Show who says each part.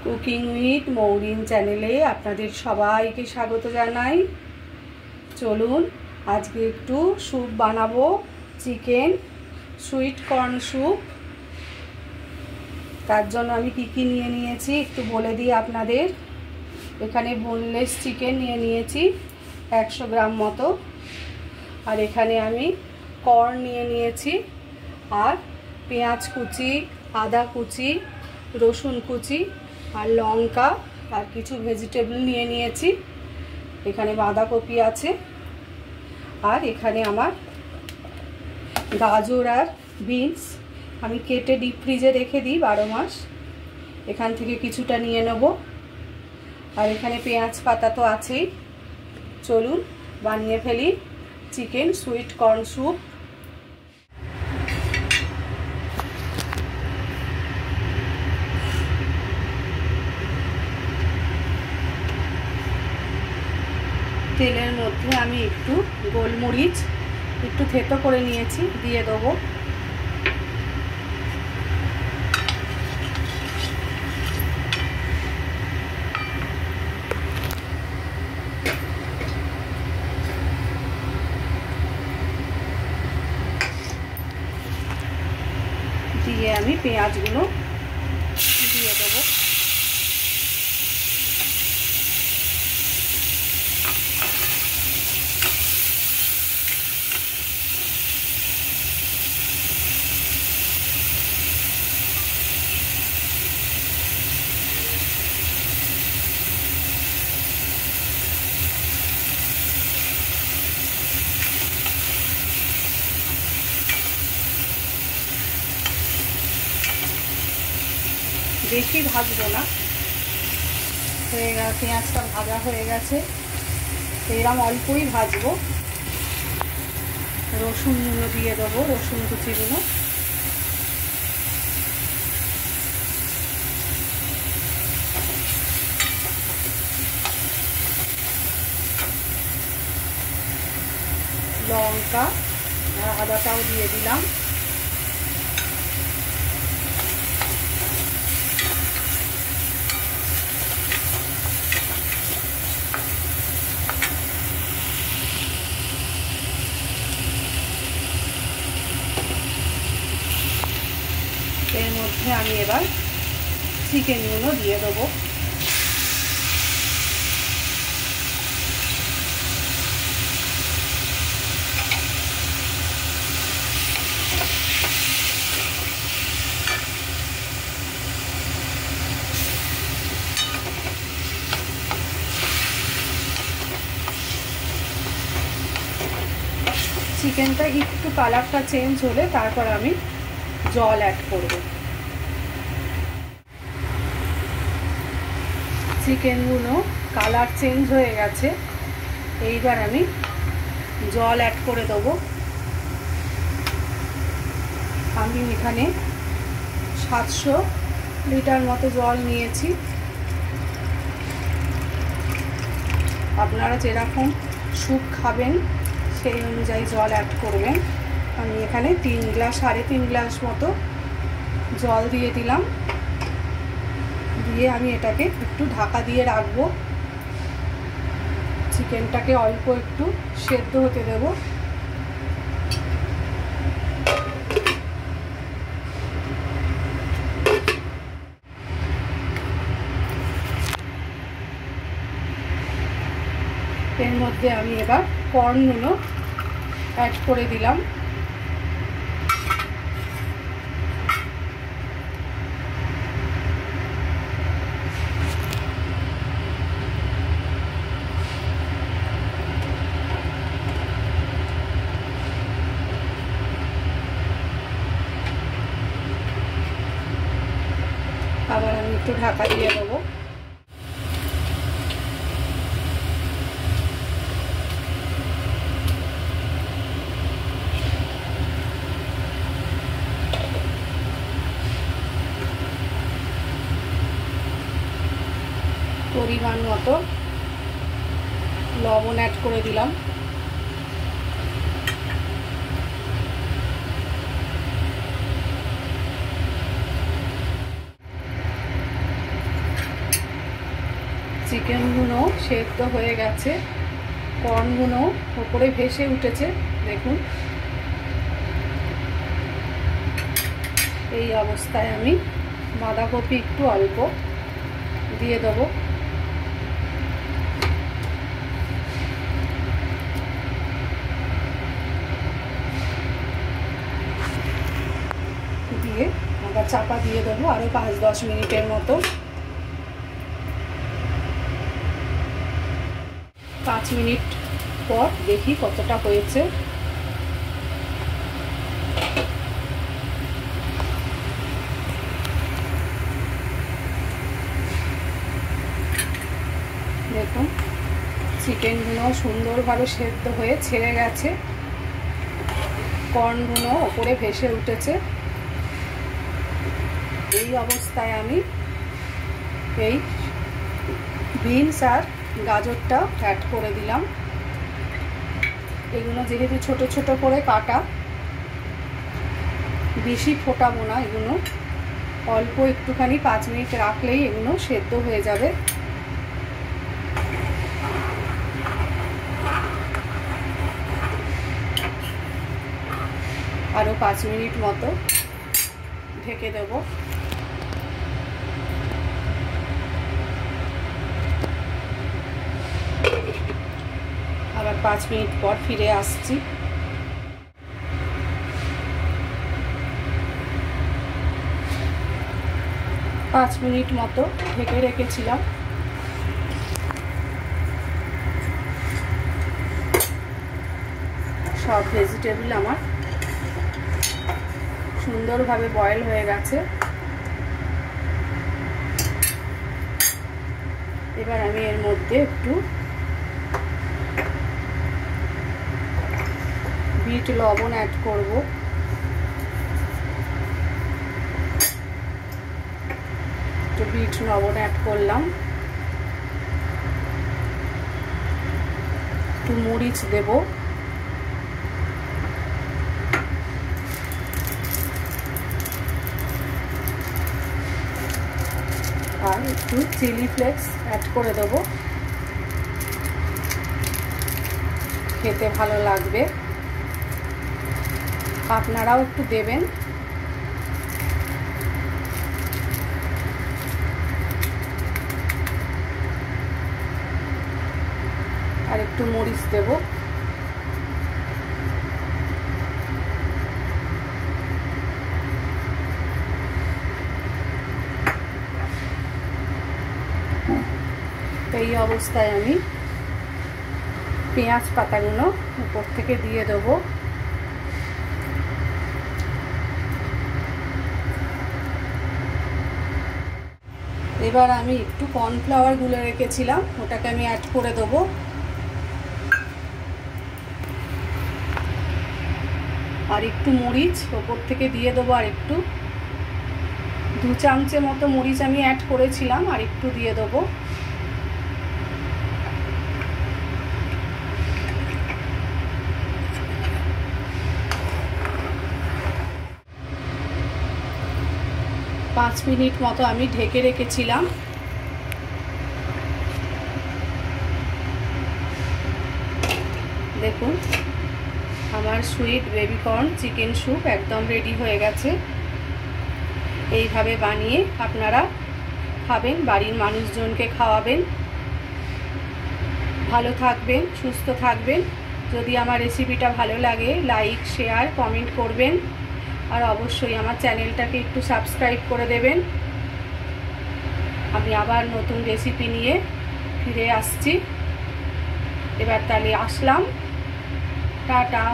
Speaker 1: Cooking with Mourin চ্যানেলে আপনাদের সবাইকে স্বাগত জানাই। চলুন আজকে একটু স্যুপ বানাবো, চিকেন সুইট কর্ন স্যুপ। তার জন্য আমি কী নিয়ে নিয়েছি একটু বলে দিই আপনাদের। এখানে বোনলেস চিকেন নিয়ে নিয়েছি 100 গ্রাম মতো, আর এখানে আমি কর্ন নিয়ে নিয়েছি, আর পেঁয়াজ কুচি, আদা কুচি, রসুন কুচি, আর লঙ্কা, আর কিছু ভেজিটেবল নিয়ে নিয়েছি। এখানে বাঁধাকপি আছে, আর এখানে আমার গাজর আর বিনস আমি কেটে ডিপ ফ্রিজে রেখে দিই 12 মাস। এখান থেকে কিছুটা নিয়ে নেব, আর এখানে পেঁয়াজ পাতা তো আছেই। চলুন বানিয়ে ফেলি চিকেন সুইট কর্ন স্যুপ। তেলের মধ্যে আমি একটু গোলমরিচ একটু থেতো করে নিয়েছি, দিয়ে দেবো। দিয়ে আমি পেঁয়াজগুলো দিয়ে দেবো। বেশি ভাজবো না, হয়ে গেছে, পেঁয়াজটা ভাজা হয়ে গেছে। এরকম অল্পই ভাজবো। রসুনগুলো দিয়ে দেবো, রসুন কুচিগুলো। লঙ্কা আর আদাটাও দিয়ে দিলাম। এর মধ্যে আমি এবার চিকেনগুলো দিয়ে দেবো। চিকেনটা একটু কালারটা চেঞ্জ হলে তারপর আমি জল অ্যাড করব। চিকেনগুলো কালার চেঞ্জ হয়ে গেছে, এইবার আমি জল অ্যাড করে দেবো। আমি এখানে 700 লিটার মতো জল নিয়েছি। আপনারা যেরকম স্যুপ খাবেন সেই অনুযায়ী জল অ্যাড করবেন। আমি এখানে 3.5 গ্লাস মতো জল দিয়ে দিলাম। দিয়ে আমি এটাকে একটু ঢাকা দিয়ে রাখবো। চিকেনটাকে অল্প একটু সেদ্ধ হতে দেব। এর মধ্যে আমি এবার কর্নগুলো অ্যাড করে দিলাম। আবার আমি একটু ঢাকা দিয়ে দেবো। পরিমাণ মতো লবণ অ্যাড করে দিলাম। চিকেনগুলো সেদ্ধ হয়ে গেছে, কর্নগুলো ওপরে ভেসে উঠেছে দেখুন। এই অবস্থায় আমি বাঁধাকপি একটু অল্প দিয়ে দেবো। দিয়ে আবার চাপা দিয়ে দেবো আরও 5-10 মিনিটের মতো। 5 মিনিট পর দেখি কতটা হয়েছে। দেখুন চিকেনগুলো সুন্দরভাবে সেদ্ধ হয়ে ছেড়ে গেছে, কর্নগুলো ওপরে ভেসে উঠেছে। এই অবস্থায় আমি এই বিনস আর গাজরটা অ্যাড করে দিলাম। এগুলো যেহেতু ছোট ছোট করে কাটা, বেশি ফোটাবো না, এগুলো অল্প একটুখানি 5 মিনিট রাখলেই এগুলো সেদ্ধ হয়ে যাবে। আরও 5 মিনিট মতো ঢেকে দেব। আবার 5 মিনিট পর ফিরে আসছি। 5 মিনিট মতো ঢেকে রেখেছিলাম। সব ভেজিটেবল আমার সুন্দরভাবে বয়েল হয়ে গেছে। এবার আমি এর মধ্যে একটু বিট লবণ অ্যাড করব। একটু বিট লবণ অ্যাড করলাম। একটু মরিচ দেব। আর একটু চিলি ফ্লেক্স অ্যাড করে দেব, খেতে ভালো লাগবে। আপনারাও একটু দেবেন। আর একটু মরিচ দেব। এই অবস্থায় আমি পেঁয়াজ পাতাগুলো উপর থেকে দিয়ে দেবো। এবার আমি একটু কর্নফ্লাওয়ার গুলে রেখেছিলাম, ওটাকে আমি অ্যাড করে দেবো। আর একটু মরিচ ওপর থেকে দিয়ে দেবো। আর একটু 2 চামচের মতো মরিচ আমি অ্যাড করেছিলাম, আর একটু দিয়ে দেবো। পাঁচ মিনিট মতো আমি ঢেকে রেখেছিলাম। দেখুন আমার sweet baby corn chicken soup একদম রেডি হয়ে গেছে। এইভাবে বানিয়ে আপনারা খাবেন, বাড়ির মানুষজনকে খাওয়াবেন। ভালো থাকবেন, সুস্থ থাকবেন। যদি আমার রেসিপিটা ভালো লাগে লাইক, শেয়ার, কমেন্ট করবেন। আর অবশ্যই আমার চ্যানেলটাকে একটু সাবস্ক্রাইব করে দেবেন। আমি আবার নতুন রেসিপি নিয়ে ফিরে আসছি। এবার তাহলে আসলাম, টাটা।